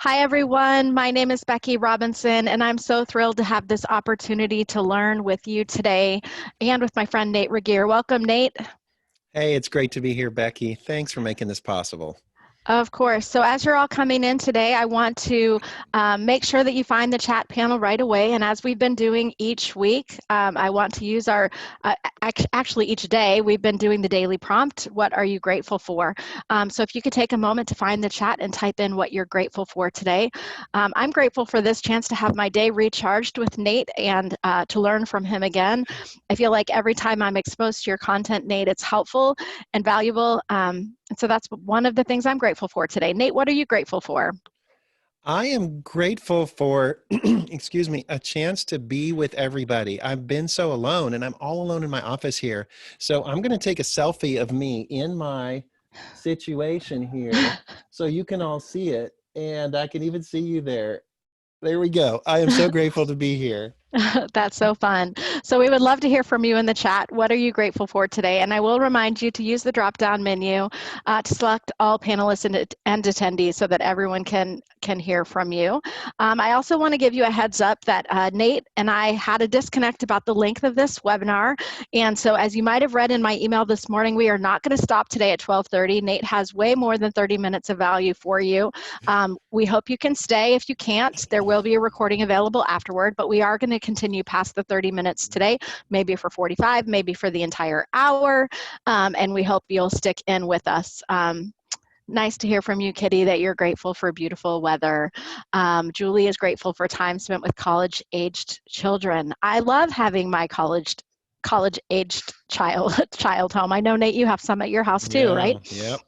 Hi, everyone. My name is Becky Robinson, and I'm so thrilled to have this opportunity to learn with you today and with my friend Nate Regier. Welcome, Nate. Hey, it's great to be here, Becky. Thanks for making this possible. Of course. So as you're all coming in today, I want to make sure that you find the chat panel right away. And as we've been doing each week, I want to use actually each day, we've been doing the daily prompt, what are you grateful for? So if you could take a moment to find the chat and type in what you're grateful for today. I'm grateful for this chance to have my day recharged with Nate and to learn from him again. I feel like every time I'm exposed to your content, Nate, it's helpful and valuable. And so that's one of the things I'm grateful for today. Nate, what are you grateful for? I am grateful for, excuse me, a chance to be with everybody. I've been so alone and I'm all alone in my office here. So I'm going to take a selfie of me in my situation here so you can all see it. And I can even see you there. There we go. I am so grateful to be here. That's so fun. So we would love to hear from you in the chat. What are you grateful for today? And I will remind you to use the drop-down menu to select all panelists and attendees so that everyone can hear from you. I also want to give you a heads up that Nate and I had a disconnect about the length of this webinar. And so as you might have read in my email this morning, we are not going to stop today at 12:30. Nate has way more than 30 minutes of value for you. We hope you can stay. If you can't, there will be a recording available afterward, but we are going to continue past the 30 minutes today, maybe for 45, maybe for the entire hour, and we hope you'll stick in with us. Nice to hear from you, Kitty, that you're grateful for beautiful weather. Julie is grateful for time spent with college-aged children. I love having my college-aged child home. I know, Nate, you have some at your house too, right? Yeah, yep.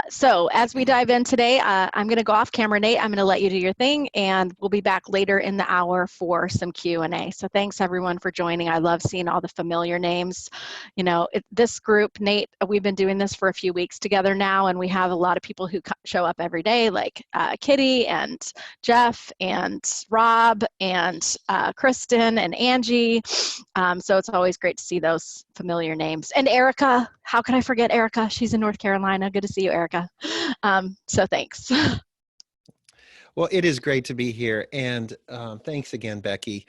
So as we dive in today, I'm going to go off camera, Nate. I'm going to let you do your thing, and we'll be back later in the hour for some Q&A. So thanks, everyone, for joining. I love seeing all the familiar names. You know, this group, Nate, we've been doing this for a few weeks together now, and we have a lot of people who show up every day, like Kitty and Jeff and Rob and Kristen and Angie. So it's always great to see those familiar names. And Erica, how could I forget Erica? She's in North Carolina. Good to see you, Erica. So thanks. Well, it is great to be here. And thanks again, Becky.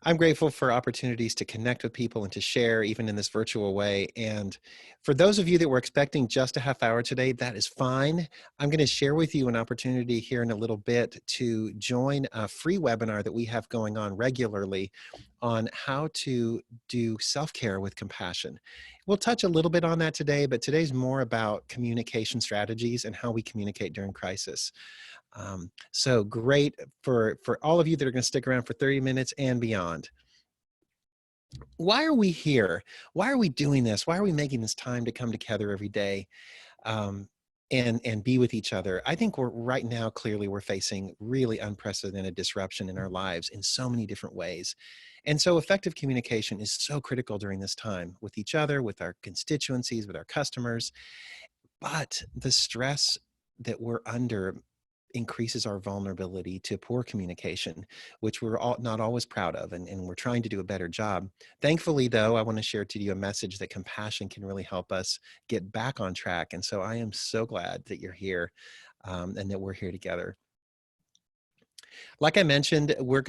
I'm grateful for opportunities to connect with people and to share even in this virtual way. And for those of you that were expecting just a half hour today, that is fine. I'm going to share with you an opportunity here in a little bit to join a free webinar that we have going on regularly on how to do self-care with compassion. We'll touch a little bit on that today, but today's more about communication strategies and how we communicate during crisis. So great for all of you that are going to stick around for 30 minutes and beyond. Why are we here? Why are we doing this? Why are we making this time to come together every day and be with each other? I think we're right now, clearly we're facing really unprecedented disruption in our lives in so many different ways. And so effective communication is so critical during this time with each other, with our constituencies, with our customers. But the stress that we're under increases our vulnerability to poor communication, which we're all not always proud of, and we're trying to do a better job. Thankfully, though, I want to share to you a message that compassion can really help us get back on track. And so I am so glad that you're here and that we're here together. Like I mentioned, we're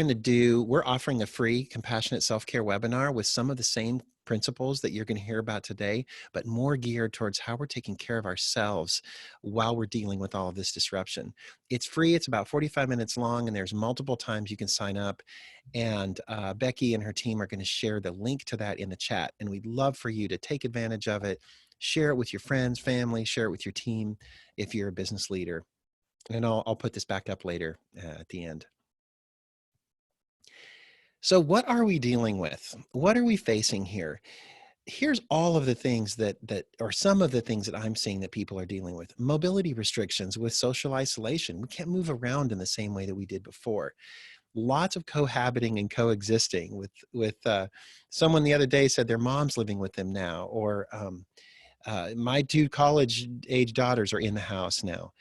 offering a free compassionate self-care webinar with some of the same principles that you're going to hear about today, but more geared towards how we're taking care of ourselves while we're dealing with all of this disruption. It's free. It's about 45 minutes long, and there's multiple times you can sign up. And Becky and her team are going to share the link to that in the chat. And we'd love for you to take advantage of it, share it with your friends, family, share it with your team if you're a business leader. And I'll put this back up later at the end. So what are we dealing with? What are we facing here? Here's all of the things that or some of the things that I'm seeing that people are dealing with. Mobility restrictions with social isolation. We can't move around in the same way that we did before. Lots of cohabiting and coexisting with someone the other day said their mom's living with them now, or my two college age daughters are in the house now.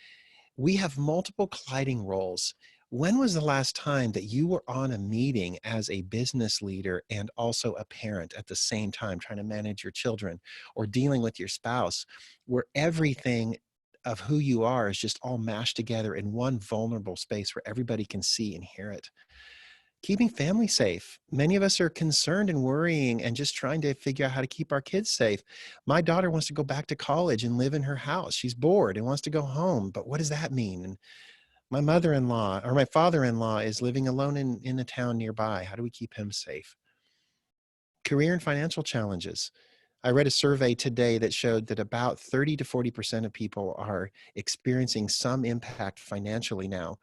We have multiple colliding roles. When was the last time that you were on a meeting as a business leader and also a parent at the same time, trying to manage your children or dealing with your spouse, where everything of who you are is just all mashed together in one vulnerable space where everybody can see and hear it. Keeping family safe. Many of us are concerned and worrying and just trying to figure out how to keep our kids safe. My daughter wants to go back to college and live in her house. She's bored and wants to go home, but what does that mean? And my mother-in-law or my father-in-law is living alone in a town nearby. How do we keep him safe? Career and financial challenges. I read a survey today that showed that about 30 to 40% of people are experiencing some impact financially now,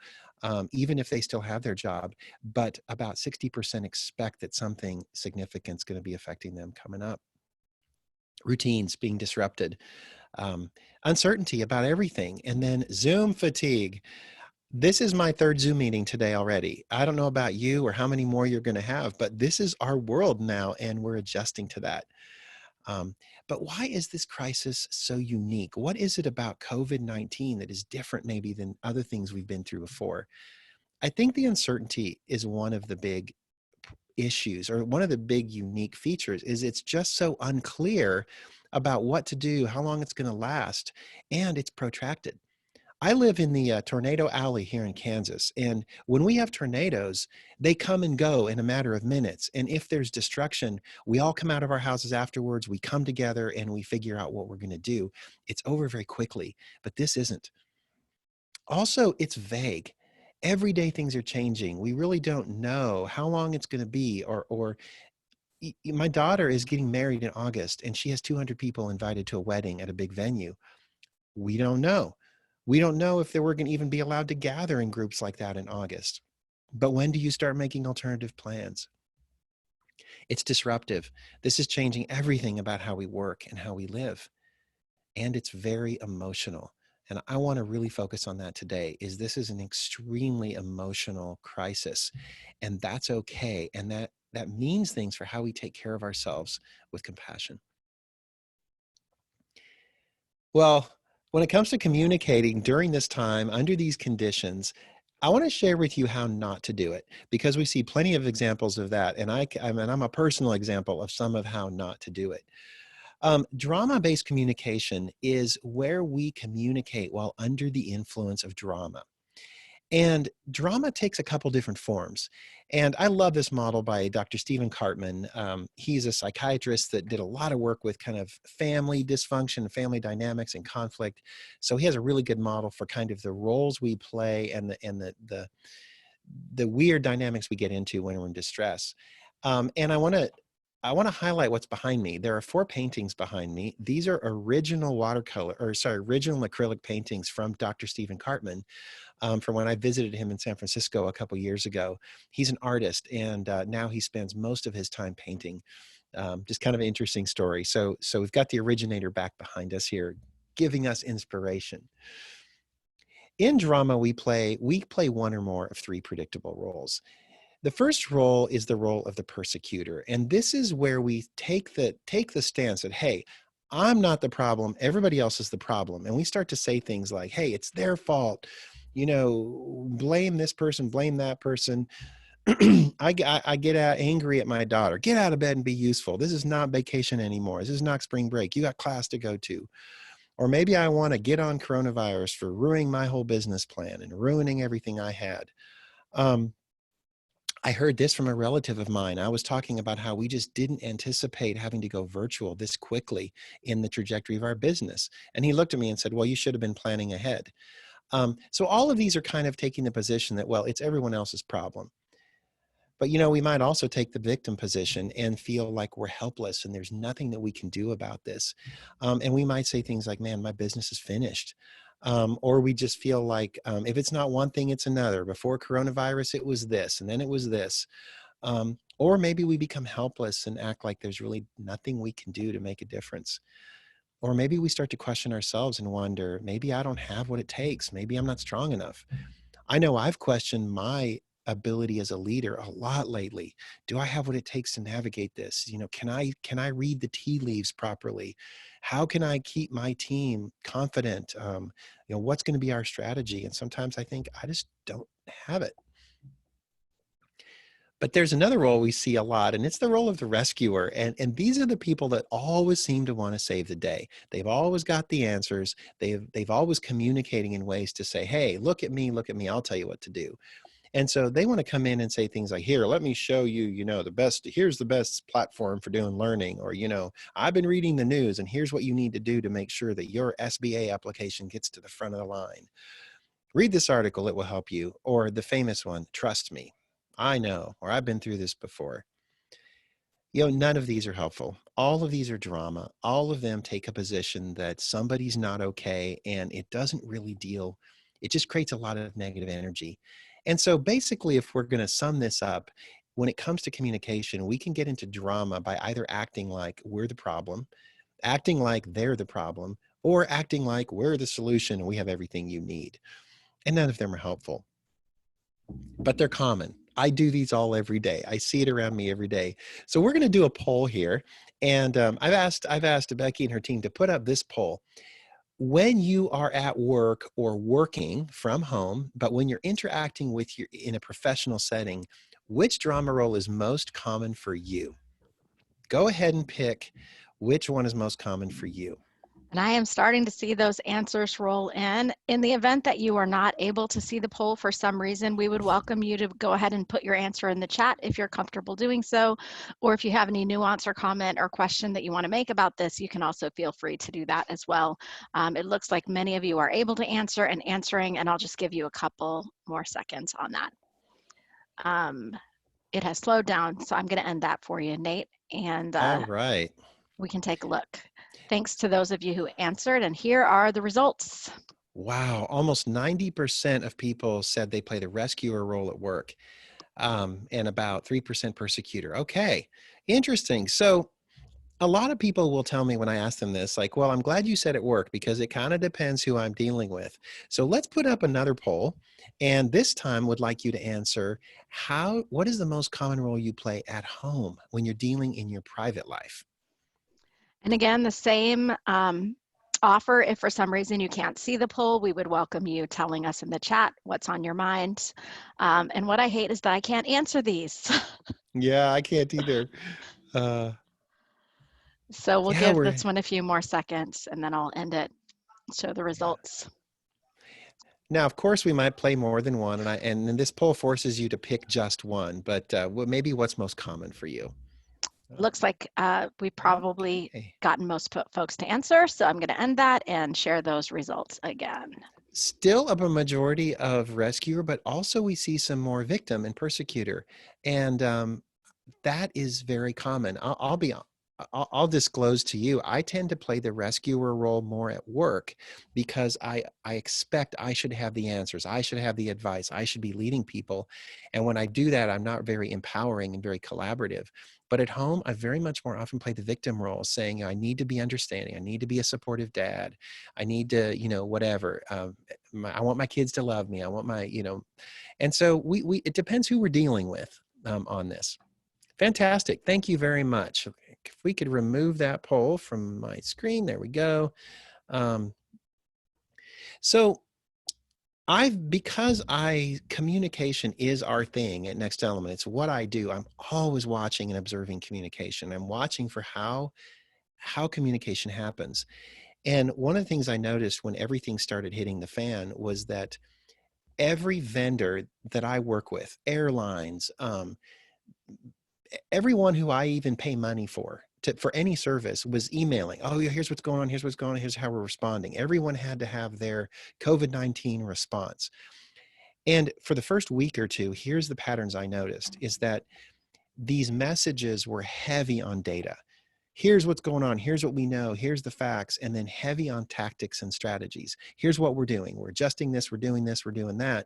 even if they still have their job, but about 60% expect that something significant is going to be affecting them coming up. Routines being disrupted, uncertainty about everything, and then Zoom fatigue. This is my third Zoom meeting today already. I don't know about you or how many more you're going to have, but this is our world now, and we're adjusting to that. But why is this crisis so unique? What is it about COVID-19 that is different maybe than other things we've been through before? I think the uncertainty is one of the big issues, or one of the big unique features is it's just so unclear about what to do, how long it's going to last, and it's protracted. I live in the Tornado Alley here in Kansas, and when we have tornadoes, they come and go in a matter of minutes. And if there's destruction, we all come out of our houses afterwards, we come together and we figure out what we're going to do. It's over very quickly, but this isn't. Also, it's vague. Every day things are changing. We really don't know how long it's going to be, or my daughter is getting married in August, and she has 200 people invited to a wedding at a big venue. We don't know. We don't know if we're going to even be allowed to gather in groups like that in August. But when do you start making alternative plans? It's disruptive. This is changing everything about how we work and how we live. And it's very emotional. And I want to really focus on that today, is this is an extremely emotional crisis. And that's okay. And that means things for how we take care of ourselves with compassion. Well, when it comes to communicating during this time, under these conditions, I want to share with you how not to do it, because we see plenty of examples of that. And I'm a personal example of some of how not to do it. Drama-based communication is where we communicate while under the influence of drama. And drama takes a couple different forms. And I love this model by Dr. Stephen Cartman. He's a psychiatrist that did a lot of work with kind of family dysfunction, family dynamics, and conflict. So he has a really good model for kind of the roles we play and the weird dynamics we get into when we're in distress. And I want to highlight what's behind me. There are 4 paintings behind me. These are original original acrylic paintings from Dr. Stephen Cartman. From when I visited him in San Francisco a couple years ago. He's an artist, and now he spends most of his time painting. Just kind of an interesting story. So we've got the originator back behind us here, giving us inspiration. In drama, we play 1 or more of 3 predictable roles. The first role is the role of the persecutor. And this is where we take the stance that, hey, I'm not the problem, everybody else is the problem. And we start to say things like, hey, it's their fault, blame this person, blame that person. I get angry at my daughter. Get out of bed and be useful. This is not vacation anymore. This is not spring break. You got class to go to. Or maybe I want to get on coronavirus for ruining my whole business plan and ruining everything I had. I heard this from a relative of mine. I was talking about how we just didn't anticipate having to go virtual this quickly in the trajectory of our business. And he looked at me and said, well, you should have been planning ahead. So all of these are kind of taking the position that, well, it's everyone else's problem. But, we might also take the victim position and feel like we're helpless and there's nothing that we can do about this. And we might say things like, man, my business is finished. Or we just feel like if it's not one thing, it's another. Before coronavirus, it was this, and then it was this. Or maybe we become helpless and act like there's really nothing we can do to make a difference. Or maybe we start to question ourselves and wonder, maybe I don't have what it takes. Maybe I'm not strong enough. I know I've questioned my ability as a leader a lot lately. Do I have what it takes to navigate this? Can I read the tea leaves properly? How can I keep my team confident? What's going to be our strategy? And sometimes I think I just don't have it. But there's another role we see a lot, and it's the role of the rescuer. And these are the people that always seem to want to save the day. They've always got the answers. They've always communicating in ways to say, hey, look at me, I'll tell you what to do. And so they want to come in and say things like, here, let me show you, the best, here's the best platform for doing learning. Or, I've been reading the news and here's what you need to do to make sure that your SBA application gets to the front of the line. Read this article, it will help you. Or the famous one, trust me, I know, or I've been through this before. None of these are helpful. All of these are drama. All of them take a position that somebody's not okay, and it doesn't really deal, it just creates a lot of negative energy. And so basically, if we're going to sum this up, when it comes to communication, we can get into drama by either acting like we're the problem, acting like they're the problem, or acting like we're the solution and we have everything you need. And none of them are helpful, but they're common. I do these all every day. I see it around me every day. So we're going to do a poll here. And I've asked Becky and her team to put up this poll. When you are at work or working from home, but when you're interacting with your in a professional setting, which drama role is most common for you? Go ahead and pick which one is most common for you. And I am starting to see those answers roll in. In the event that you are not able to see the poll for some reason, we would welcome you to go ahead and put your answer in the chat if you're comfortable doing so. Or if you have any nuance or comment or question that you want to make about this, you can also feel free to do that as well. It looks like many of you are able to answer and answering, and I'll just give you a couple more seconds on that. It has slowed down, so I'm going to end that for you, Nate, and All right. we can take a look. Thanks to those of you who answered, and here are the results. Wow, almost 90% of people said they play the rescuer role at work, and about 3% persecutor. Okay, interesting. So a lot of people will tell me when I ask them this, like, well, I'm glad you said at work because it kind of depends who I'm dealing with. So let's put up another poll. And this time would like you to answer what is the most common role you play at home when you're dealing in your private life? And again, the same offer. If for some reason you can't see the poll, we would welcome you telling us in the chat what's on your mind. And what I hate is that I can't answer these. Yeah, I can't either. So we'll Yeah, give this one a few more seconds and then I'll end it, show the results. Now, of course, we might play more than one, and then this poll forces you to pick just one, but maybe what's most common for you? Looks like we've probably Okay. gotten most folks to answer, so I'm going to end that and share those results again. Still a majority of rescuer, but also we see some more victim and persecutor, and that is very common. I'll disclose to you, I tend to play the rescuer role more at work because I expect I should have the answers. I should have the advice. I should be leading people. And when I do that, I'm not very empowering and very collaborative. But at home, I very much more often play the victim role, saying, I need to be understanding. I need to be a supportive dad. I need to, whatever. I want my kids to love me. I want my, and so it depends who we're dealing with on this. Fantastic. Thank you very much. If we could remove that poll from my screen, there we go. So because communication is our thing at Next Element, it's what I do. I'm always watching and observing communication. I'm watching for how communication happens. And one of the things I noticed when everything started hitting the fan was that every vendor that I work with, airlines, everyone who I even pay money for any service was emailing, oh, yeah, here's what's going on, here's what's going on, here's how we're responding. Everyone had to have their COVID-19 response. And for the first week or two, here's the patterns I noticed, is that these messages were heavy on data. Here's what's going on, here's what we know, here's the facts, and then heavy on tactics and strategies. Here's what we're doing, we're adjusting this, we're doing this, we're doing that.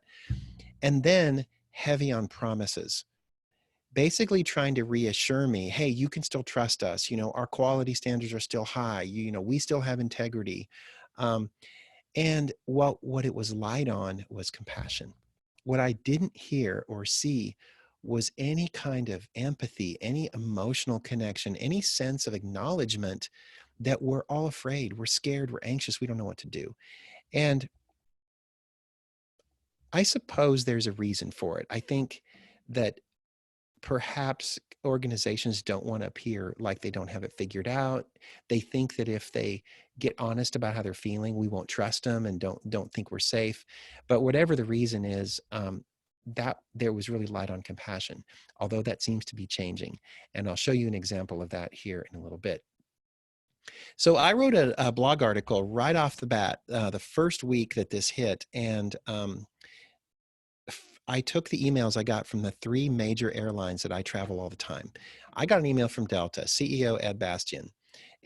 And then heavy on promises, basically trying to reassure me, hey, you can still trust us. Our quality standards are still high. We still have integrity. And what it was light on was compassion. What I didn't hear or see was any kind of empathy, any emotional connection, any sense of acknowledgement that we're all afraid, we're scared, we're anxious, we don't know what to do. And I suppose there's a reason for it. I think that perhaps organizations don't want to appear like they don't have it figured out. They think that if they get honest about how they're feeling, we won't trust them and don't think we're safe. But whatever the reason is, that there was really light on compassion, although that seems to be changing. And I'll show you an example of that here in a little bit. So I wrote a blog article right off the bat, the first week that this hit, and I took the emails I got from the 3 major airlines that I travel all the time. I got an email from Delta, CEO Ed Bastian,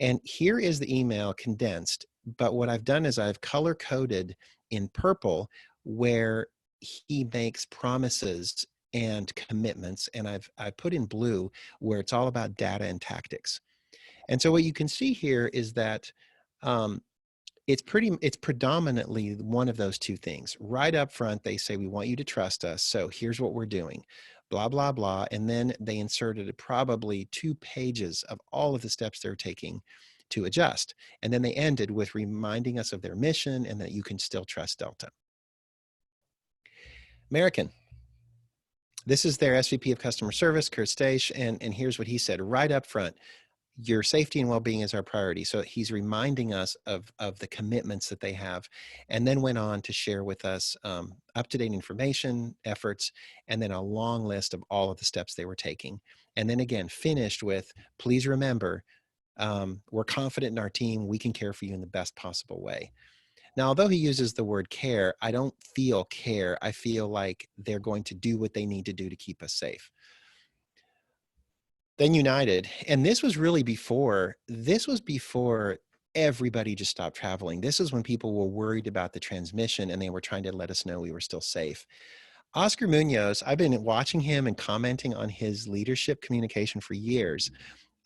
and here is the email condensed. But what I've done is I've color coded in purple where he makes promises and commitments, and I put in blue where it's all about data and tactics. And so what you can see here is that um, it's predominantly one of those two things. Right up front, they say, we want you to trust us. So here's what we're doing, blah, blah, blah. And then they inserted probably 2 pages of all of the steps they're taking to adjust. And then they ended with reminding us of their mission and that you can still trust Delta. Merican. This is their SVP of customer service, Kurt Staisch. And here's what he said right up front. Your safety and well-being is our priority. So he's reminding us of the commitments that they have, and then went on to share with us up-to-date information, efforts, and then a long list of all of the steps they were taking. And then again, finished with, please remember, we're confident in our team. We can care for you in the best possible way. Now, although he uses the word care, I don't feel care. I feel like they're going to do what they need to do to keep us safe. Then United, and this was before everybody just stopped traveling. This is when people were worried about the transmission and they were trying to let us know we were still safe. Oscar Munoz, I've been watching him and commenting on his leadership communication for years.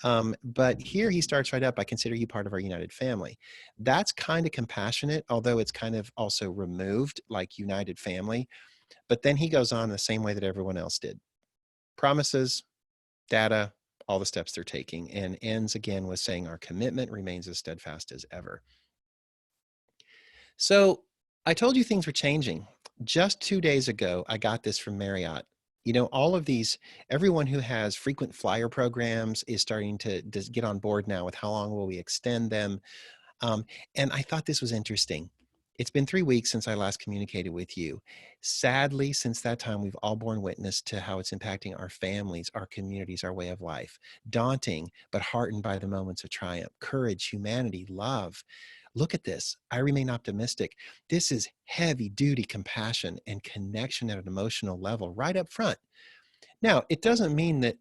But here he starts right up, I consider you part of our United family. That's kind of compassionate, although it's kind of also removed like United family. But then he goes on the same way that everyone else did. Promises, data, all the steps they're taking, and ends again with saying our commitment remains as steadfast as ever. So I told you things were changing. Just 2 days ago, I got this from Marriott. You know, all of these, everyone who has frequent flyer programs is starting to get on board now with how long will we extend them. And I thought this was interesting. It's been 3 weeks since I last communicated with you. Sadly, since that time, we've all borne witness to how it's impacting our families, our communities, our way of life. Daunting, but heartened by the moments of triumph, courage, humanity, love. Look at this. I remain optimistic. This is heavy duty compassion and connection at an emotional level right up front. Now, it doesn't mean that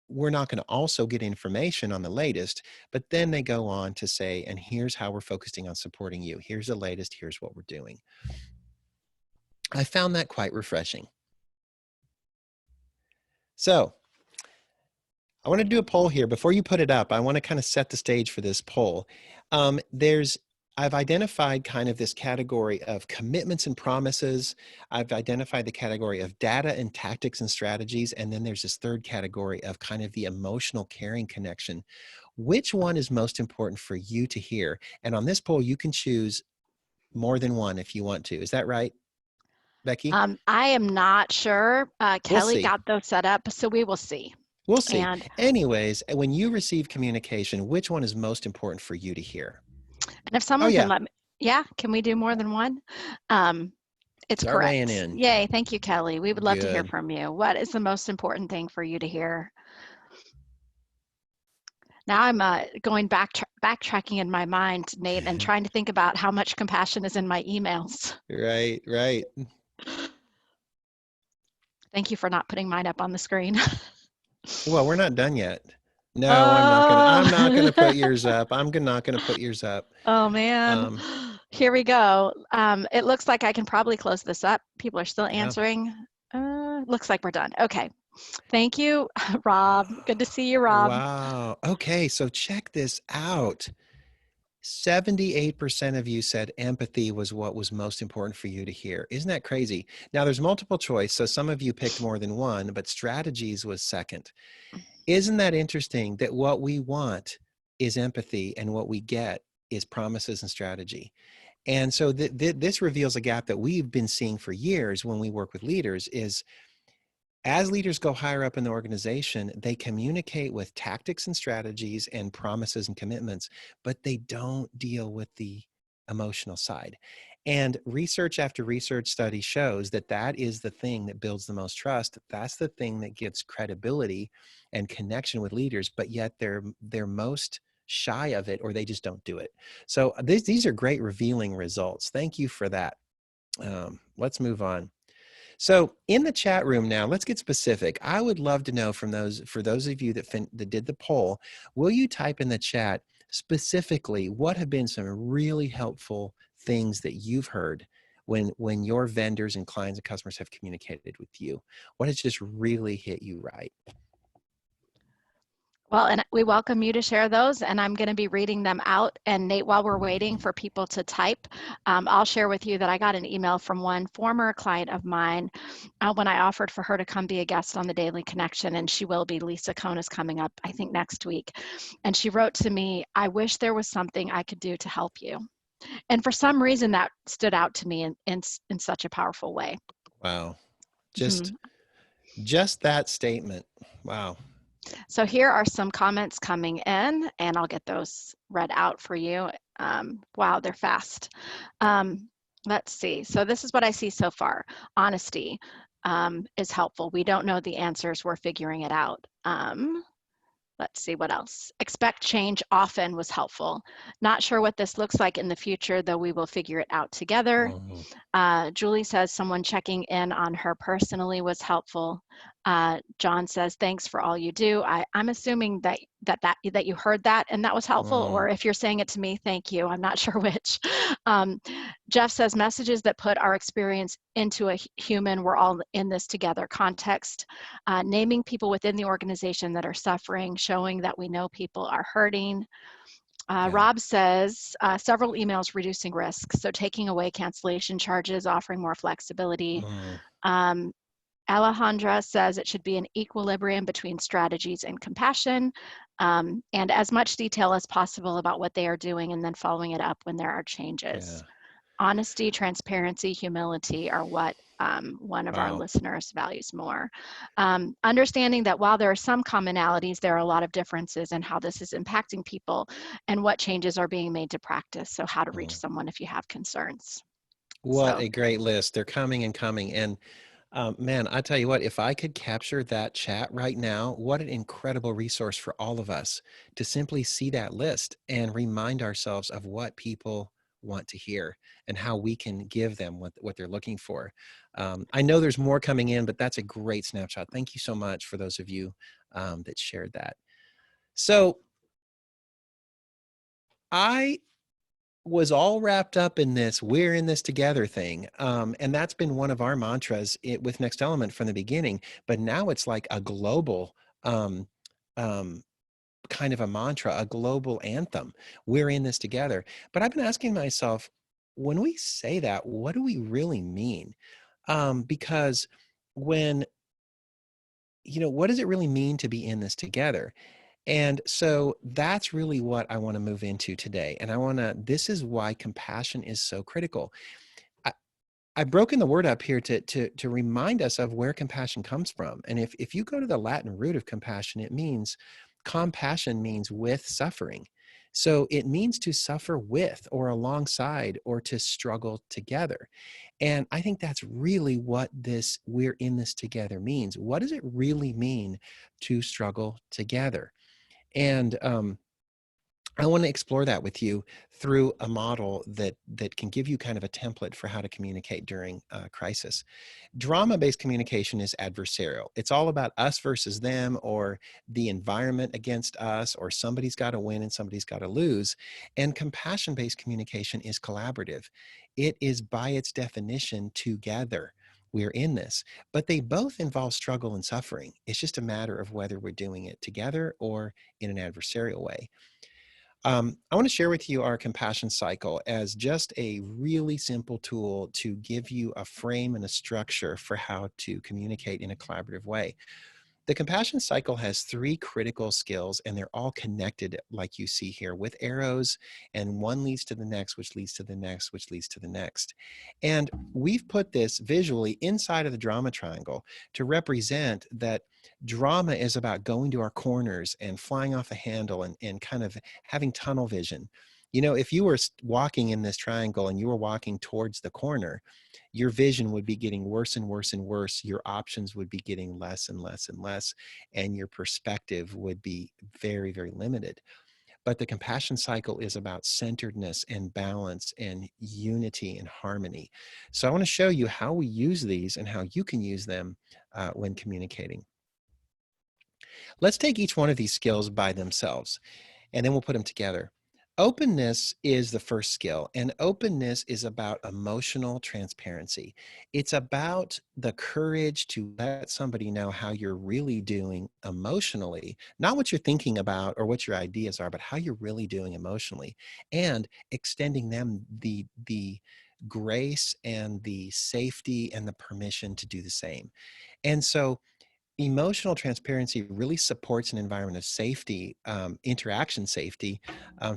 we're not going to also get information on the latest, but then they go on to say, and here's how we're focusing on supporting you. Here's the latest. Here's what we're doing. I found that quite refreshing. So I want to do a poll here. Before you put it up, I want to kind of set the stage for this poll. I've identified kind of this category of commitments and promises. I've identified the category of data and tactics and strategies. And then there's this third category of kind of the emotional caring connection. Which one is most important for you to hear? And on this poll, you can choose more than one if you want to. Is that right, Becky? I am not sure. We'll Kelly see. got those set up, so we will see. We'll see. And Anyways, when you receive communication, which one is most important for you to hear? if someone can let me, yeah, can we do more than one? It's Start correct. weighing in. Yay, thank you, Kelly. We would love to hear Good. from you. What is the most important thing for you to hear? Now I'm going backtracking in my mind, Nate, and trying to think about how much compassion is in my emails. Right, right. Thank you for not putting mine up on the screen. Well, we're not done yet. No, I'm not gonna put yours up. I'm not gonna put yours up. Oh man. Here we go. It looks like I can probably close this up. People are still answering. Looks like we're done. Okay. Thank you, Rob. Good to see you, Rob. Wow. Okay, so check this out. 78% of you said empathy was what was most important for you to hear. Isn't that crazy? Now there's multiple choice, so some of you picked more than one, but strategies was second. Isn't that interesting that what we want is empathy and what we get is promises and strategy? And so this reveals a gap that we've been seeing for years when we work with leaders is As leaders go higher up in the organization, they communicate with tactics and strategies and promises and commitments, but they don't deal with the emotional side. And research after research study shows that that is the thing that builds the most trust. That's the thing that gives credibility and connection with leaders, but yet they're most shy of it, or they just don't do it. So these are great revealing results. Thank you for that. Let's move on. So in the chat room now, let's get specific. I would love to know from for those of you that did the poll, will you type in the chat specifically what have been some really helpful things that you've heard when your vendors and clients and customers have communicated with you? What has just really hit you right? Well, and we welcome you to share those, and I'm going to be reading them out. And Nate, while we're waiting for people to type, I'll share with you that I got an email from one former client of mine when I offered for her to come be a guest on the Daily Connection, and she will be. Lisa Cohn is coming up, I think, next week. And she wrote to me, "I wish there was something I could do to help you." And for some reason, that stood out to me in such a powerful way. Wow. Mhm. Just that statement. Wow. So here are some comments coming in, and I'll get those read out for you. Wow, they're fast. Let's see. So this is what I see so far. Honesty is helpful. We don't know the answers. We're figuring it out. Let's see what else. Expect change often was helpful. Not sure what this looks like in the future, though we will figure it out together. Oh, Julie says someone checking in on her personally was helpful. John says thanks for all you do. I'm assuming that you heard that and that was helpful, oh, or if you're saying it to me, thank you. I'm not sure which. Um, Jeff says messages that put our experience into a human. We're all in this together. Context, naming people within the organization that are suffering, showing that we know people are hurting. yeah. Rob says several emails reducing risk, so taking away cancellation charges, offering more flexibility. Oh, Um, Alejandra says it should be an equilibrium between strategies and compassion, and as much detail as possible about what they are doing and then following it up when there are yeah. changes. Honesty, transparency, humility are what one of our Wow. listeners values more. Understanding that while there are some commonalities, there are a lot of differences in how this is impacting people and what changes are being made to practice. So how to reach Oh. someone if you have concerns. What So a great list. They're coming and coming. And man, I tell you what, if I could capture that chat right now, what an incredible resource for all of us to simply see that list and remind ourselves of what people want to hear and how we can give them what they're looking for. I know there's more coming in, but that's a great snapshot. Thank you so much for those of you that shared that. So I was all wrapped up in this "we're in this together" thing, and that's been one of our mantras with Next Element from the beginning, but now it's like a global um, um, kind of a mantra, a global anthem. We're in this together. But I've been asking myself, when we say that, what do we really mean? Because when, what does it really mean to be in this together? And so that's really what I want to move into today. And this is why compassion is so critical. I, I've broken the word up here to remind us of where compassion comes from. And if you go to the Latin root of compassion, it means compassion means with suffering. So it means to suffer with or alongside or to struggle together. And I think that's really what this "we're in this together" means. What does it really mean to struggle together? And I want to explore that with you through a model that can give you kind of a template for how to communicate during crisis. Drama-based communication is adversarial. It's all about us versus them, or the environment against us, or somebody's got to win and somebody's got to lose. And compassion-based communication is collaborative. It is by its definition together. We're in this, but they both involve struggle and suffering. It's just a matter of whether we're doing it together or in an adversarial way. I want to share with you our compassion cycle as just a really simple tool to give you a frame and a structure for how to communicate in a collaborative way. The compassion cycle has three critical skills, and they're all connected, like you see here, with arrows, and one leads to the next, which leads to the next, which leads to the next. And we've put this visually inside of the drama triangle to represent that drama is about going to our corners and flying off the handle and kind of having tunnel vision. You know, if you were walking in this triangle and you were walking towards the corner, your vision would be getting worse and worse and worse. Your options would be getting less and less and less, and your perspective would be very, very limited. But the compassion cycle is about centeredness and balance and unity and harmony. So I want to show you how we use these and how you can use them when communicating. Let's take each one of these skills by themselves, and then we'll put them together. Openness is the first skill, and openness is about emotional transparency. It's about the courage to let somebody know how you're really doing emotionally, not what you're thinking about or what your ideas are, but how you're really doing emotionally, and extending them the grace and the safety and the permission to do the same. And so emotional transparency really supports an environment of safety, interaction safety.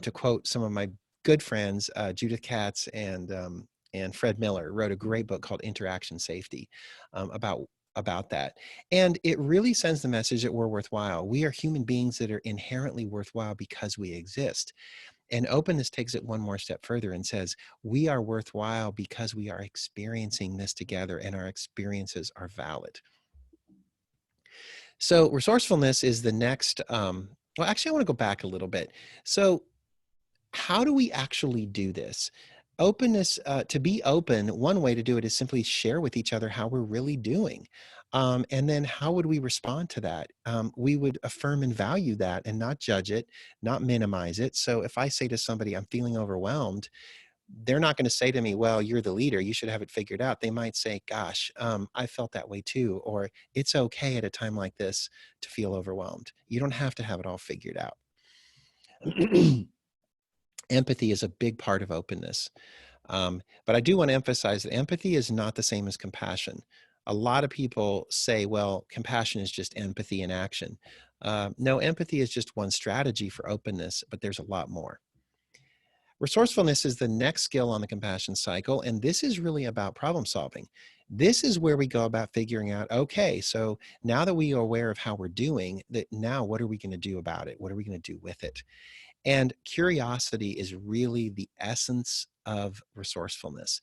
To quote some of my good friends, Judith Katz and Fred Miller wrote a great book called Interaction Safety about that. And it really sends the message that we're worthwhile. We are human beings that are inherently worthwhile because we exist. And openness takes it one more step further and says, we are worthwhile because we are experiencing this together and our experiences are valid. So resourcefulness is the next, well, actually, I want to go back a little bit. So how do we actually do this? Openness, to be open, one way to do it is simply share with each other how we're really doing. And then how would we respond to that? We would affirm and value that and not judge it, not minimize it. So if I say to somebody, I'm feeling overwhelmed, they're not going to say to me, well, you're the leader, you should have it figured out. They might say, gosh, I felt that way too, or it's okay at a time like this to feel overwhelmed. You don't have to have it all figured out. Empathy is a big part of openness. But I do want to emphasize that empathy is not the same as compassion. A lot of people say, well, compassion is just empathy in action. No, empathy is just one strategy for openness, but there's a lot more. Resourcefulness is the next skill on the compassion cycle, and this is really about problem solving. This is where we go about figuring out, okay, so now that we are aware of how we're doing, that now what are we going to do about it? What are we going to do with it? And curiosity is really the essence of resourcefulness.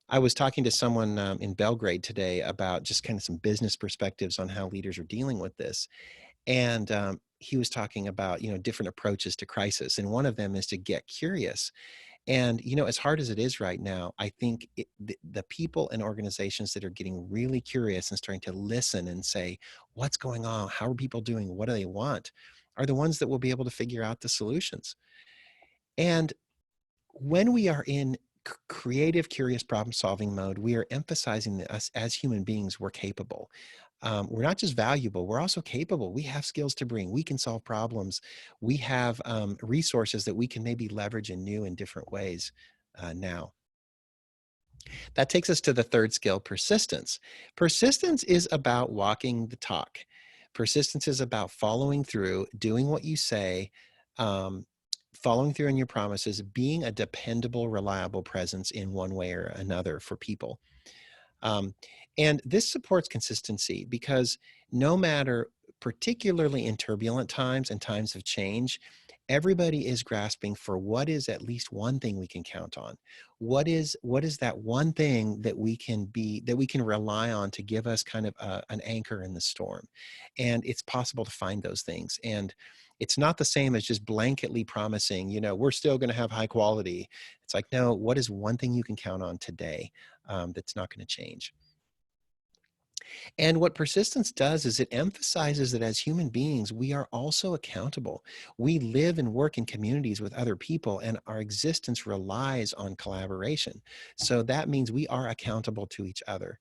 I was talking to someone in Belgrade today about just kind of some business perspectives on how leaders are dealing with this. And he was talking about, you know, different approaches to crisis. And one of them is to get curious. And, you know, as hard as it is right now, I think the people and organizations that are getting really curious and starting to listen and say, what's going on? How are people doing? What do they want? Are the ones that will be able to figure out the solutions. And when we are in creative, curious problem solving mode, we are emphasizing that us as human beings, we're capable. We're not just valuable, we're also capable. We have skills to bring. We can solve problems. We have resources that we can maybe leverage in new and different ways now. That takes us to the third skill, persistence. Persistence is about walking the talk. Persistence is about following through, doing what you say, um, following through on your promises, being a dependable, reliable presence in one way or another for people. Um, and this supports consistency because no matter, particularly in turbulent times and times of change, everybody is grasping for what is at least one thing we can count on. What is that one thing that we can rely on to give us kind of an anchor in the storm? And it's possible to find those things. And it's not the same as just blanketly promising, you know, we're still going to have high quality. It's like, no, what is one thing you can count on today that's not going to change? And what persistence does is it emphasizes that as human beings, we are also accountable. We live and work in communities with other people, and our existence relies on collaboration. So that means we are accountable to each other.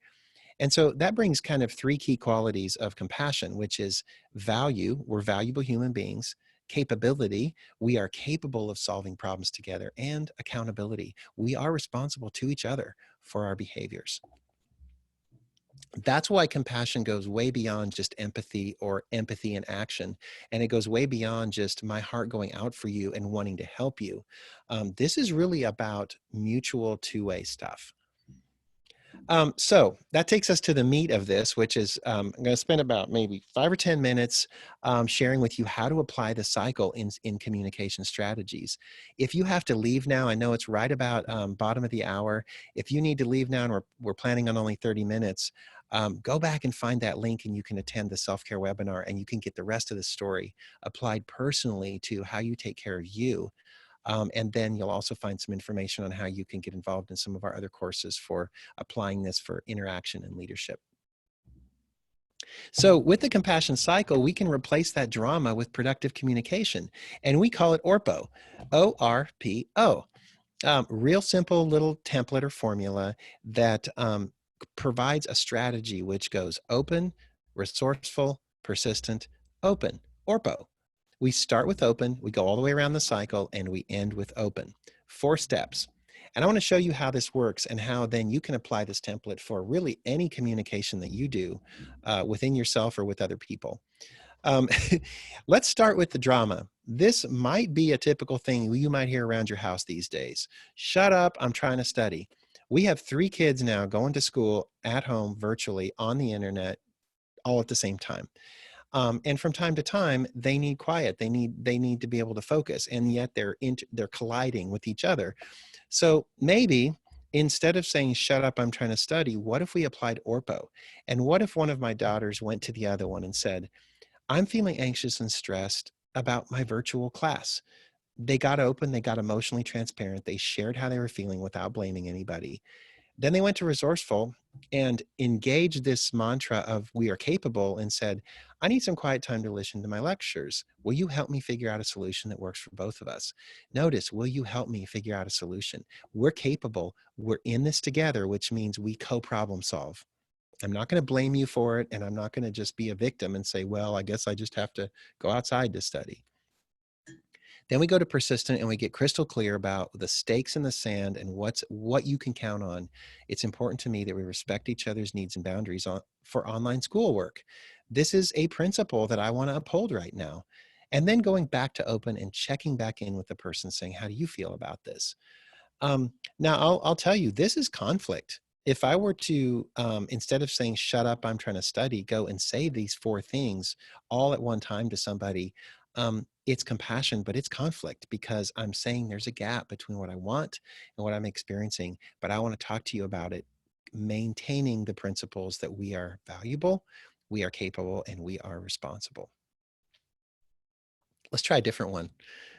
And so that brings kind of three key qualities of compassion, which is value, we're valuable human beings; capability, we are capable of solving problems together; and accountability, we are responsible to each other for our behaviors. That's why compassion goes way beyond just empathy or empathy in action. And it goes way beyond just my heart going out for you and wanting to help you. This is really about mutual two-way stuff. So that takes us to the meat of this, which is I'm going to spend about maybe 5 or 10 minutes sharing with you how to apply the cycle in communication strategies. If you have to leave now, I know it's right about bottom of the hour. If you need to leave now and we're planning on only 30 minutes, go back and find that link and you can attend the self-care webinar and you can get the rest of the story applied personally to how you take care of you. And then you'll also find some information on how you can get involved in some of our other courses for applying this for interaction and leadership. So with the compassion cycle, we can replace that drama with productive communication, and we call it ORPO, O-R-P-O. Real simple little template or formula that provides a strategy which goes open, resourceful, persistent, open, ORPO. We start with open, we go all the way around the cycle, and we end with open. 4 steps. And I want to show you how this works and how then you can apply this template for really any communication that you do within yourself or with other people. Um, let's start with the drama. This might be a typical thing you might hear around your house these days. Shut up, I'm trying to study. We have 3 kids now going to school at home, virtually, on the internet, all at the same time. And from time to time, they need quiet. They need to be able to focus, and yet they're colliding with each other. So maybe instead of saying, shut up, I'm trying to study, what if we applied ORPO? And what if one of my daughters went to the other one and said, I'm feeling anxious and stressed about my virtual class. They got open, they got emotionally transparent, they shared how they were feeling without blaming anybody. Then they went to resourceful and engaged this mantra of we are capable and said, I need some quiet time to listen to my lectures. Will you help me figure out a solution that works for both of us? Notice, will you help me figure out a solution? We're capable. We're in this together, which means we co-problem solve. I'm not going to blame you for it. And I'm not going to just be a victim and say, well, I guess I just have to go outside to study. Then we go to persistent and we get crystal clear about the stakes in the sand and what you can count on. It's important to me that we respect each other's needs and boundaries for online schoolwork. This is a principle that I want to uphold right now. And then going back to open and checking back in with the person saying, how do you feel about this? Now, I'll tell you, this is conflict. If I were to, instead of saying, shut up, I'm trying to study, go and say these 4 things all at one time to somebody, it's compassion, but it's conflict because I'm saying there's a gap between what I want and what I'm experiencing, but I want to talk to you about it, maintaining the principles that we are valuable, we are capable, and we are responsible. Let's try a different one.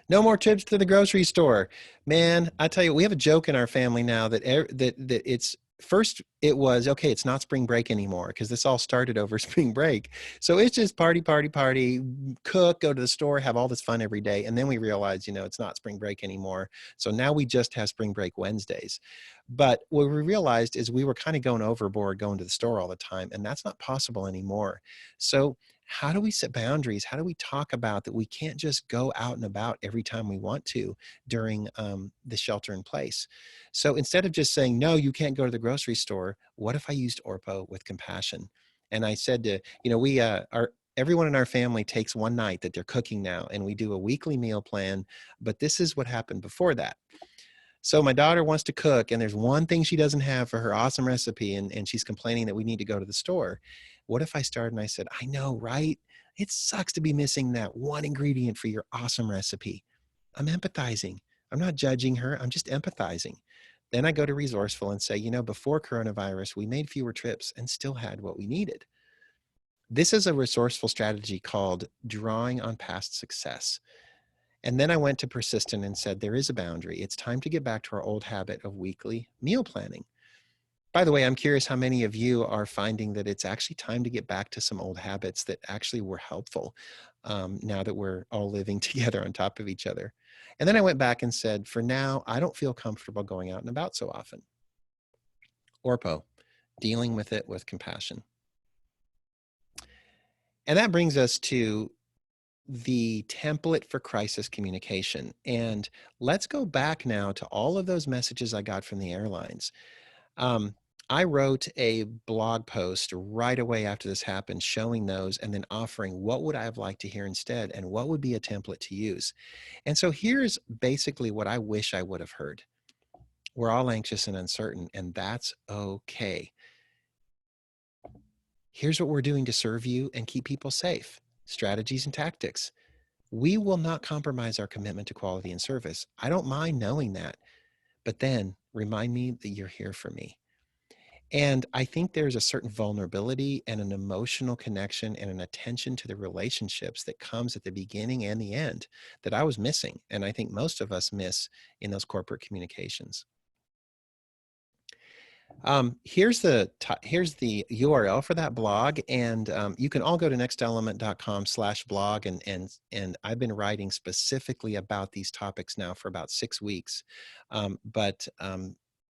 No more trips to the grocery store. Man, I tell you, we have a joke in our family now that it's first it was, okay, it's not spring break anymore because this all started over spring break. So it's just party, party, party, cook, go to the store, have all this fun every day. And then we realized, it's not spring break anymore. So now we just have spring break Wednesdays. But what we realized is we were kind of going overboard going to the store all the time, and that's not possible anymore. So how do we set boundaries? How do we talk about that we can't just go out and about every time we want to during the shelter in place? So instead of just saying, no, you can't go to the grocery store, what if I used ORPO with compassion? And I said to, everyone in our family takes one night that they're cooking now, and we do a weekly meal plan, but this is what happened before that. So my daughter wants to cook and there's one thing she doesn't have for her awesome recipe, and she's complaining that we need to go to the store. What if I started and I said, I know, right? It sucks to be missing that one ingredient for your awesome recipe. I'm empathizing. I'm not judging her. I'm just empathizing. Then I go to resourceful and say, before coronavirus, we made fewer trips and still had what we needed. This is a resourceful strategy called drawing on past success. And then I went to persistent and said, there is a boundary. It's time to get back to our old habit of weekly meal planning. By the way, I'm curious how many of you are finding that it's actually time to get back to some old habits that actually were helpful now that we're all living together on top of each other. And then I went back and said, for now, I don't feel comfortable going out and about so often. ORPO, dealing with it with compassion. And that brings us to the template for crisis communication. And let's go back now to all of those messages I got from the airlines. I wrote a blog post right away after this happened, showing those and then offering what would I have liked to hear instead and what would be a template to use. And so here's basically what I wish I would have heard. We're all anxious and uncertain, and that's okay. Here's what we're doing to serve you and keep people safe. Strategies and tactics. We will not compromise our commitment to quality and service. I don't mind knowing that, but then remind me that you're here for me. And I think there's a certain vulnerability and an emotional connection and an attention to the relationships that comes at the beginning and the end that I was missing. And I think most of us miss in those corporate communications. Here's the URL for that blog, and you can all go to nextelement.com/blog, and I've been writing specifically about these topics now for about 6 weeks. But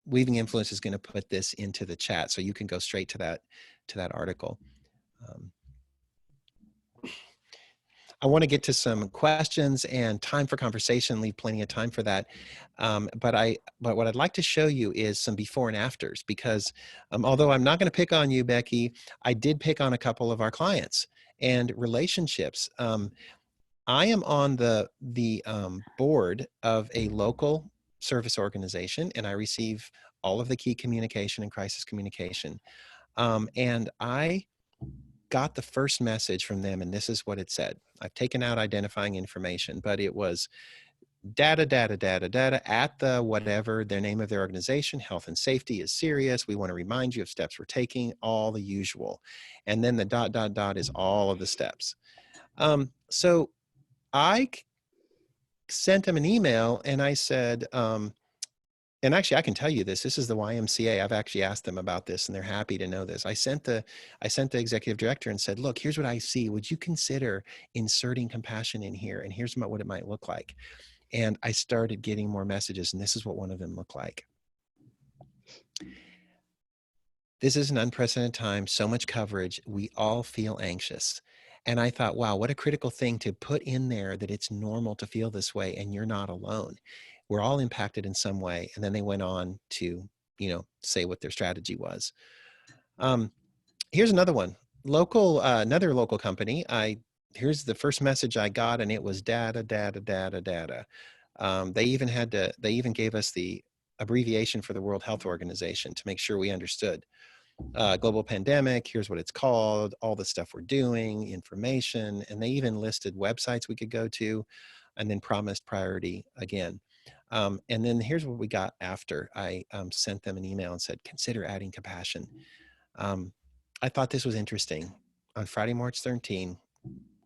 Weaving Influence is going to put this into the chat, so you can go straight to that article. I want to get to some questions and time for conversation, leave plenty of time for that. But what I'd like to show you is some before and afters, because although I'm not going to pick on you, Becky, I did pick on a couple of our clients and relationships. I am on the board of a local service organization, and I receive all of the key communication and crisis communication. And I got the first message from them, and this is what it said. I've taken out identifying information, but it was data at the whatever, their name of their organization, health and safety is serious. We want to remind you of steps we're taking, all the usual. And then the ... is all of the steps. So I sent them an email and I said, and actually I can tell you this is the YMCA. I've actually asked them about this and they're happy to know this. I sent the executive director and said, look, here's what I see. Would you consider inserting compassion in here? And here's what it might look like. And I started getting more messages, and this is what one of them looked like. This is an unprecedented time, so much coverage. We all feel anxious. And I thought, wow, what a critical thing to put in there, that it's normal to feel this way and you're not alone. We're all impacted in some way. And then they went on to, say what their strategy was. Here's another one. Another local company. Here's the first message I got, and it was data. They even gave us the abbreviation for the World Health Organization to make sure we understood. Global pandemic, here's what it's called, all the stuff we're doing, information, and they even listed websites we could go to, and then promised priority again. And then here's what we got after. I sent them an email and said, consider adding compassion. I thought this was interesting. On Friday, March 13,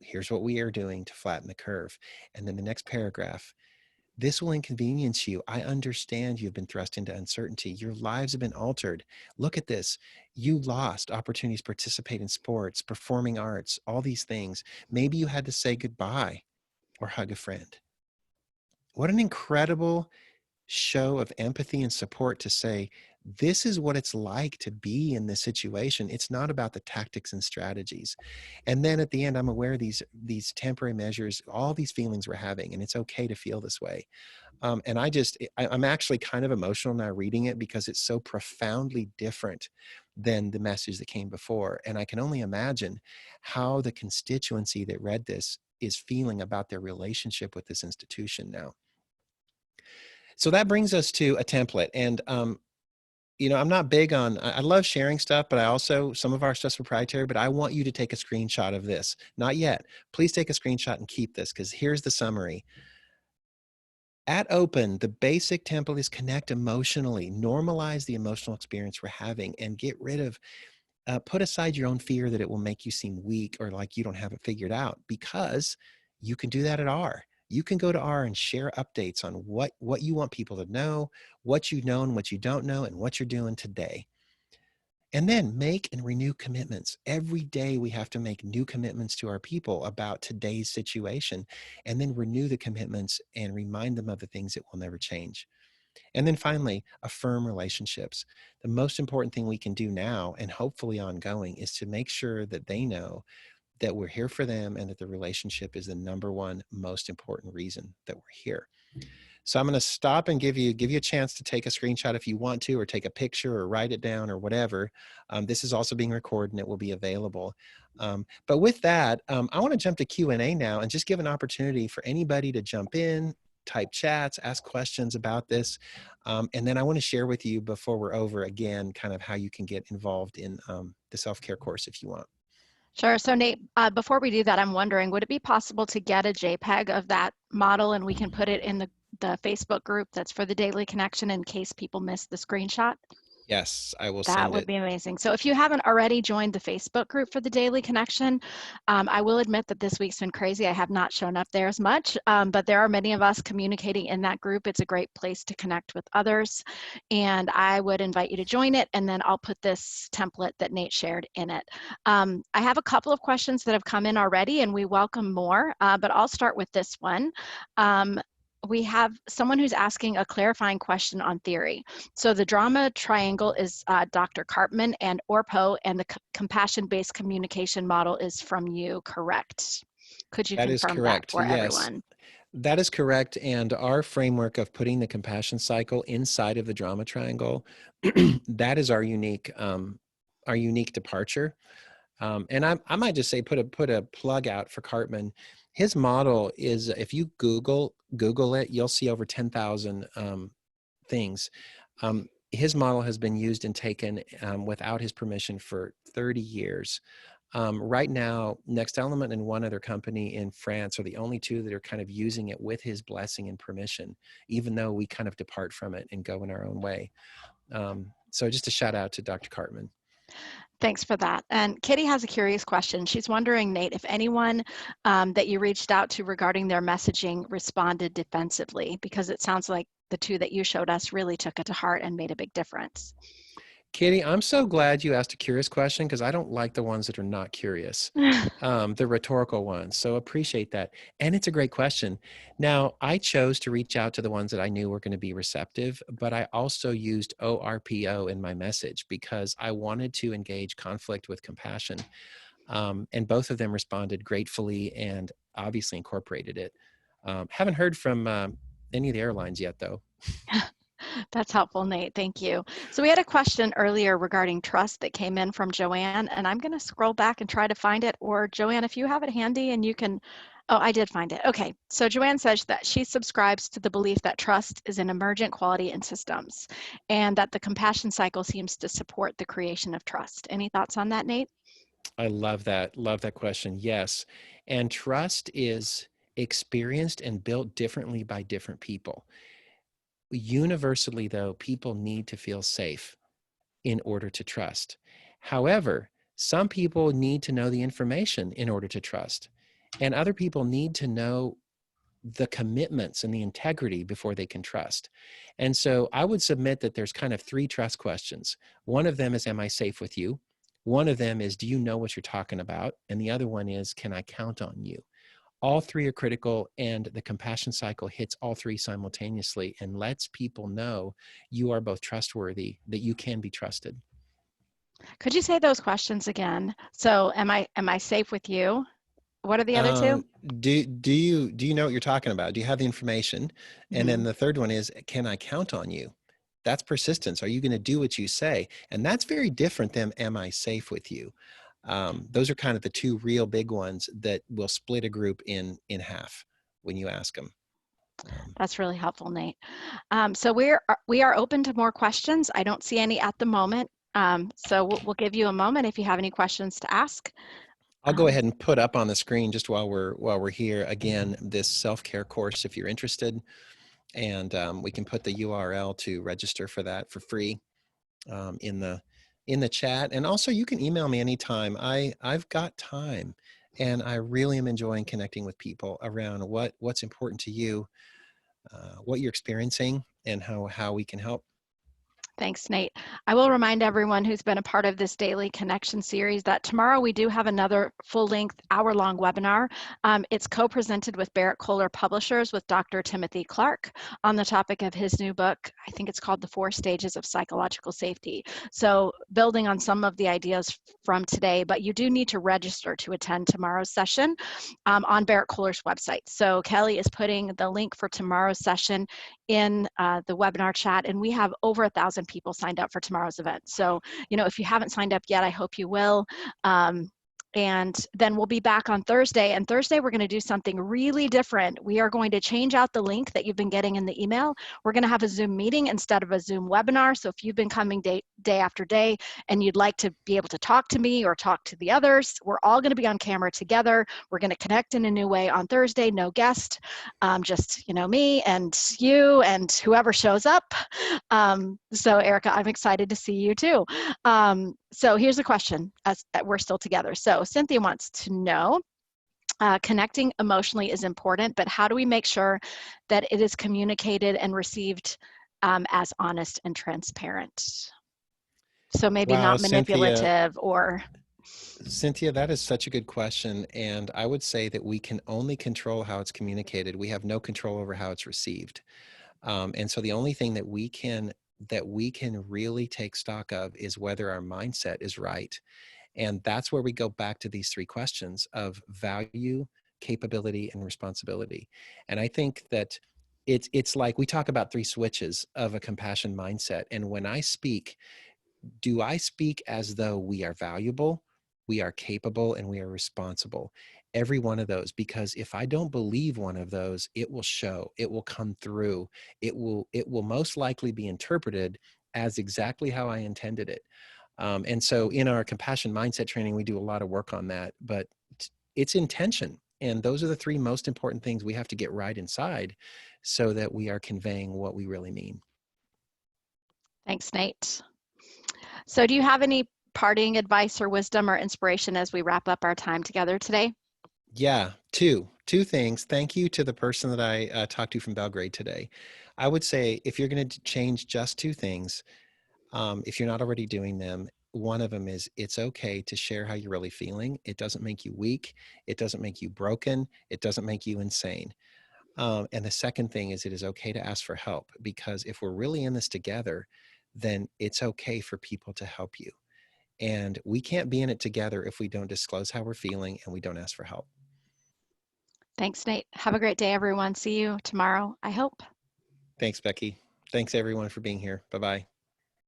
here's what we are doing to flatten the curve. And then the next paragraph, this will inconvenience you. I understand you've been thrust into uncertainty. Your lives have been altered. Look at this. You lost opportunities to participate in sports, performing arts, all these things. Maybe you had to say goodbye or hug a friend. What an incredible show of empathy and support to say, this is what it's like to be in this situation. It's not about the tactics and strategies. And then at the end, I'm aware of these temporary measures, all these feelings we're having, and it's okay to feel this way. And I'm actually kind of emotional now reading it, because it's so profoundly different than the message that came before. And I can only imagine how the constituency that read this is feeling about their relationship with this institution now. So that brings us to a template. And, I'm not big on, I love sharing stuff, but some of our stuff's proprietary, but I want you to take a screenshot of this. Not yet. Please take a screenshot and keep this, because here's the summary. At Open, the basic template is connect emotionally, normalize the emotional experience we're having, and get rid of, put aside your own fear that it will make you seem weak or like you don't have it figured out, because you can do that at R. You can go to R and share updates on what you want people to know, what you know and what you don't know, and what you're doing today. And then make and renew commitments. Every day we have to make new commitments to our people about today's situation, and then renew the commitments and remind them of the things that will never change. And then finally, affirm relationships. The most important thing we can do now, and hopefully ongoing, is to make sure that they know that we're here for them and that the relationship is the number one most important reason that we're here. So I'm going to stop and give you a chance to take a screenshot if you want to, or take a picture or write it down or whatever. This is also being recorded and it will be available. But with that, I want to jump to Q&A now and just give an opportunity for anybody to jump in, type chats, ask questions about this. And then I want to share with you before we're over again, kind of how you can get involved in the self-care course if you want. Sure. So Nate, before we do that, I'm wondering, would it be possible to get a JPEG of that model and we can put it in the Facebook group that's for the Daily Connection in case people miss the screenshot? Yes, I will That send would it. be amazing. So if you haven't already joined the Facebook group for the Daily Connection, I will admit that this week's been crazy. I have not shown up there as much, but there are many of us communicating in that group. It's a great place to connect with others. And I would invite you to join it, and then I'll put this template that Nate shared in it. I have a couple of questions that have come in already, and we welcome more, but I'll start with this one. We have someone who's asking a clarifying question on theory. So the drama triangle is Dr. Karpman and ORPO, and the compassion-based communication model is from you, correct? Could you That is confirm that correct. for Yes, everyone? that is correct. And our framework of putting the compassion cycle inside of the drama triangle, that is our unique departure. And I might just say put a plug out for Cartman. His model is, if you Google it, you'll see over 10,000 things. His model has been used and taken without his permission for 30 years. Right now, Next Element and one other company in France are the only two that are kind of using it with his blessing and permission, even though we kind of depart from it and go in our own way. So just a shout out to Dr. Cartman. Thanks for that. And Kitty has a curious question. She's wondering, Nate, if anyone that you reached out to regarding their messaging responded defensively, because it sounds like the two that you showed us really took it to heart and made a big difference. Kitty, I'm so glad you asked a curious question, because I don't like the ones that are not curious, the rhetorical ones. So appreciate that. And it's a great question. Now, I chose to reach out to the ones that I knew were going to be receptive, but I also used ORPO in my message because I wanted to engage conflict with compassion. And both of them responded gratefully and obviously incorporated it. Haven't heard from any of the airlines yet, though. That's helpful, Nate. Thank you. So we had a question earlier regarding trust that came in from Joanne, and I'm going to scroll back and try to find it. Or Joanne, if you have it handy and you can, oh, I did find it. Okay. So Joanne says that she subscribes to the belief that trust is an emergent quality in systems and that the compassion cycle seems to support the creation of trust. Any thoughts on that, Nate? I love that. Love that question. Yes. And trust is experienced and built differently by different people. Universally, though, people need to feel safe in order to trust. However, some people need to know the information in order to trust, and other people need to know the commitments and the integrity before they can trust. And so I would submit that there's kind of three trust questions. One of them is, am I safe with you? One of them is, do you know what you're talking about? And the other one is, can I count on you? All three are critical, and the compassion cycle hits all three simultaneously and lets people know you are both trustworthy, that you can be trusted. Could you say those questions again? So am I safe with you? What are the other two? Do you know what you're talking about? Do you have the information? And then Mhm. the third one is, can I count on you? That's persistence. Are you going to do what you say? And that's very different than, am I safe with you? Those are kind of the two real big ones that will split a group in half when you ask them. That's really helpful, Nate. So we are open to more questions. I don't see any at the moment. So we'll give you a moment if you have any questions to ask. I'll go ahead and put up on the screen, just while we're here, again, this self-care course if you're interested, and we can put the URL to register for that for free in the chat. And also, you can email me anytime. I've got time, and I really am enjoying connecting with people around what's important to you, what you're experiencing, and how we can help. Thanks, Nate. I will remind everyone who's been a part of this daily connection series that tomorrow we do have another full-length hour-long webinar. It's co-presented with Barrett Kohler Publishers with Dr. Timothy Clark on the topic of his new book. I think it's called The 4 Stages of Psychological Safety. So building on some of the ideas from today, but you do need to register to attend tomorrow's session on Barrett Kohler's website. So Kelly is putting the link for tomorrow's session in the webinar chat, and we have over 1,000 people signed up for tomorrow's event. So, if you haven't signed up yet, I hope you will. And then we'll be back on Thursday. And Thursday, we're going to do something really different. We are going to change out the link that you've been getting in the email. We're going to have a Zoom meeting instead of a Zoom webinar. So if you've been coming day after day and you'd like to be able to talk to me or talk to the others, we're all going to be on camera together. We're going to connect in a new way on Thursday. No guest, just me and you and whoever shows up. So Erica, I'm excited to see you too. So here's the question, as we're still together. So Cynthia wants to know, connecting emotionally is important, but how do we make sure that it is communicated and received as honest and transparent? So maybe Wow, not manipulative or... Cynthia, that is such a good question. And I would say that we can only control how it's communicated. We have no control over how it's received. And so the only thing that we can really take stock of is whether our mindset is right. And that's where we go back to these 3 questions of value, capability, and responsibility. And I think that it's like we talk about 3 switches of a compassion mindset. And when I speak, do I speak as though we are valuable, we are capable, and we are responsible? Every one of those, because if I don't believe one of those, it will show, it will come through, it will most likely be interpreted as exactly how I intended it. And so in our compassion mindset training, we do a lot of work on that, but it's intention. And those are the 3 most important things we have to get right inside so that we are conveying what we really mean. Thanks, Nate. So do you have any parting advice or wisdom or inspiration as we wrap up our time together today? Yeah, two things. Thank you to the person that I talked to from Belgrade today. I would say if you're going to change just 2 things, if you're not already doing them, one of them is it's okay to share how you're really feeling. It doesn't make you weak. It doesn't make you broken. It doesn't make you insane. And the second thing is it is okay to ask for help, because if we're really in this together, then it's okay for people to help you. And we can't be in it together if we don't disclose how we're feeling and we don't ask for help. Thanks, Nate. Have a great day, everyone. See you tomorrow, I hope. Thanks, Becky. Thanks, everyone, for being here. Bye-bye.